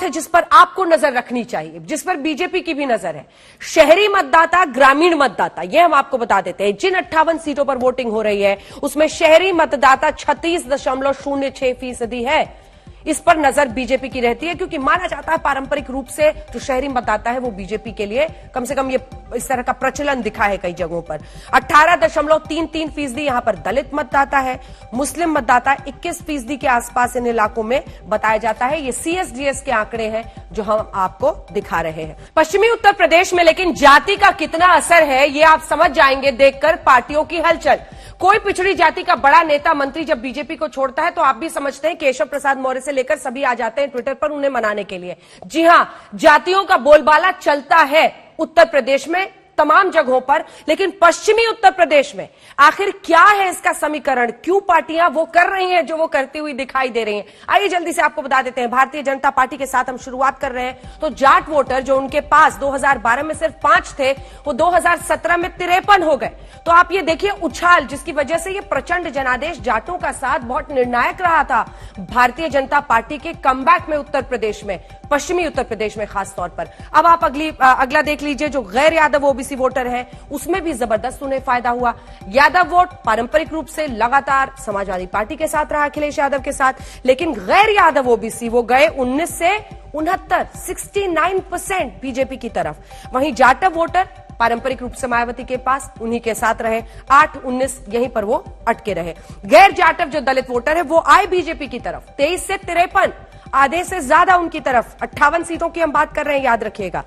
है जिस पर आपको नजर रखनी चाहिए, जिस पर बीजेपी की भी नजर है, शहरी मतदाता, ग्रामीण मतदाता, यह हम आपको बता देते हैं। जिन 58 सीटों पर वोटिंग हो रही है उसमें शहरी मतदाता 36.06% है। इस पर नजर बीजेपी की रहती है क्योंकि माना जाता है पारंपरिक रूप से जो शहरी मतदाता है वो बीजेपी के लिए कम से कम ये इस तरह का प्रचलन दिखा है कई जगहों पर। 18.33% यहां पर दलित मतदाता है। मुस्लिम मतदाता 21% के आसपास इन इलाकों में बताया जाता है। ये सीएसडीएस के आंकड़े हैं जो हम आपको दिखा रहे हैं। पश्चिमी उत्तर प्रदेश में लेकिन जाति का कितना असर है ये आप समझ जाएंगे देखकर पार्टियों की हलचल। कोई पिछड़ी जाति का बड़ा नेता मंत्री जब बीजेपी को छोड़ता है तो आप भी समझते हैं केशव प्रसाद मौर्य से लेकर सभी आ जाते हैं ट्विटर पर उन्हें मनाने के लिए। जी हां, जातियों का बोलबाला चलता है उत्तर प्रदेश में तमाम जगहों पर, लेकिन पश्चिमी उत्तर प्रदेश में आखिर क्या है इसका समीकरण? क्यों पार्टियां वो कर रही हैं जो वो करती हुई दिखाई दे रही हैं? आइए जल्दी से आपको बता देते हैं। भारतीय जनता पार्टी के साथ हम शुरुआत कर रहे हैं। तो जाट वोटर जो उनके पास 2012 में सिर्फ 5 थे वो 2017 में 53 हो गए। तो आप ये देखिए उछाल, जिसकी वजह से ये प्रचंड जनादेश जाटों का साथ बहुत निर्णायक रहा था भारतीय जनता पार्टी के कमबैक में उत्तर प्रदेश में, पश्चिमी उत्तर प्रदेश में खास तौर पर। अब आप अगला देख लीजिए, जो गैर यादव ओबीसी वोटर है उसमें भी जबरदस्त उन्हें फायदा हुआ। यादव वोट पारंपरिक रूप से लगातार समाजवादी पार्टी के साथ रहा, अखिलेश यादव के साथ, लेकिन गैर यादव ओबीसी वो गए 19 से 69, 69% बीजेपी की तरफ। वहीं जाटव वोटर पारंपरिक रूप से मायावती के पास, उन्हीं के साथ रहे, 8-19 यहीं पर वो अटके रहे। गैर जाटव जो दलित वोटर है वो आए बीजेपी की तरफ 23 से 53, आधे से ज्यादा उनकी तरफ। 58 सीटों की हम बात कर रहे हैं, याद रखिएगा।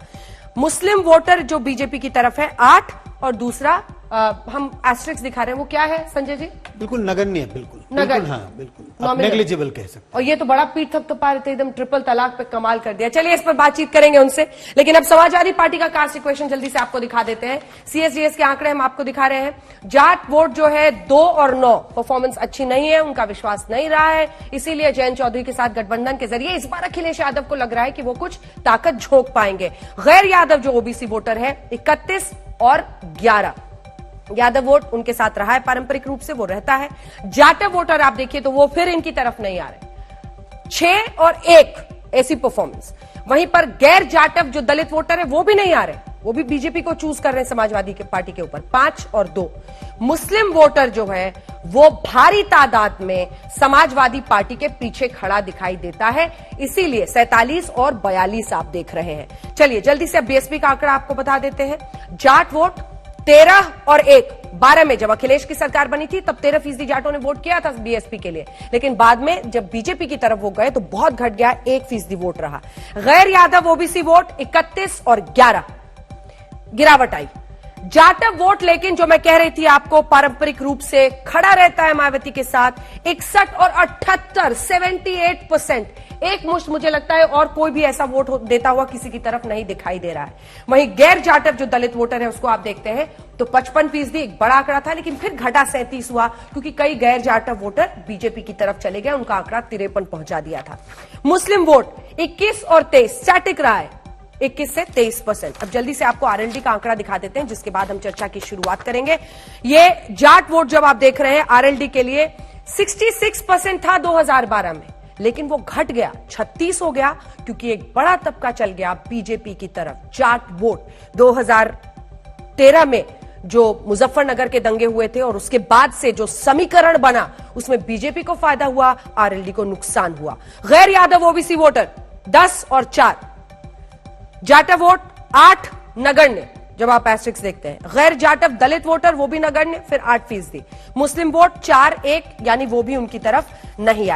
मुस्लिम वोटर जो बीजेपी की तरफ है 8, और दूसरा हम एस्ट्रिक्स दिखा रहे हैं वो क्या है संजय जी? बिल्कुल नगण्य, बिल्कुल नगण्य, हाँ बिल्कुल नेग्लिजिबल कह सकते हैं। और ये तो बड़ा पीठ थपथपा रहे थे, एकदम ट्रिपल तलाक पे कमाल कर दिया। चलिए इस पर बातचीत करेंगे उनसे, लेकिन अब समाजवादी पार्टी का कास्ट इक्वेशन जल्दी से आपको दिखा देते हैं। सीएसडीएस के आंकड़े हम आपको दिखा रहे हैं। जाट वोट जो है 2 और 9 परफॉर्मेंस अच्छी नहीं है, उनका विश्वास नहीं रहा है, इसीलिए जयंत चौधरी के साथ गठबंधन के जरिए इस बार अखिलेश यादव को लग रहा है कि वो कुछ ताकत झोंक पाएंगे। गैर यादव जो ओबीसी वोटर है 31 और 11 यादव वोट उनके साथ रहा है, पारंपरिक रूप से वो रहता है। जाटव वोटर आप देखिए तो वो फिर इनकी तरफ नहीं आ रहे, 6 और 1 ऐसी परफॉर्मेंस। वहीं पर गैर जाटव जो दलित वोटर है वो भी नहीं आ रहे, वो भी बीजेपी को चूज कर रहे हैं समाजवादी पार्टी के ऊपर, 5 और 2। मुस्लिम वोटर जो है वो भारी तादाद में समाजवादी पार्टी के पीछे खड़ा दिखाई देता है, इसीलिए 47 और 42 आप देख रहे हैं। चलिए जल्दी से अब बीएसपी का आंकड़ा आपको बता देते हैं। जाट वोट 13 और 1, 12 में जब अखिलेश की सरकार बनी थी तब 13% जाटों ने वोट किया था बीएसपी के लिए, लेकिन बाद में जब बीजेपी की तरफ वो गए तो बहुत घट गया, 1% वोट रहा। गैर यादव ओबीसी वोट 31 और 11, गिरावट आई। जाटव वोट लेकिन जो मैं कह रही थी आपको पारंपरिक रूप से खड़ा रहता है मायावती के साथ, 61 और 78, 78%। एक मुश्त मुझे लगता है और कोई भी ऐसा वोट देता हुआ किसी की तरफ नहीं दिखाई दे रहा है। वहीं गैर जाटव जो दलित वोटर है उसको आप देखते हैं तो 55% एक बड़ा आंकड़ा था, लेकिन फिर घटा 37 हुआ क्योंकि कई गैर जाटव वोटर बीजेपी की तरफ चले गए, उनका आंकड़ा 53 पहुंचा दिया था। मुस्लिम वोट 21 और 23 स्टैटिक रहा है, 21 से 23%। अब जल्दी से आपको आरएलडी का आंकड़ा दिखा देते हैं जिसके बाद हम चर्चा की शुरुआत करेंगे। ये जाट वोट जब आप देख रहे हैं आरएलडी के लिए 66% था 2012 में, लेकिन वो घट गया 36 हो गया क्योंकि एक बड़ा तबका चल गया बीजेपी की तरफ। जाट वोट 2013 में जो मुजफ्फरनगर के दंगे हुए थे और उसके बाद से जो समीकरण बना उसमें बीजेपी को फायदा हुआ, आरएलडी को नुकसान हुआ। गैर यादव ओबीसी वोटर 10 और 4, जाटव वोट 8 नगण्य जब आप एस्ट्रिक्स देखते हैं। गैर जाटव दलित वोटर वो भी नगण्य, फिर 8%। मुस्लिम वोट 4-1 यानी वो भी उनकी तरफ नहीं आए।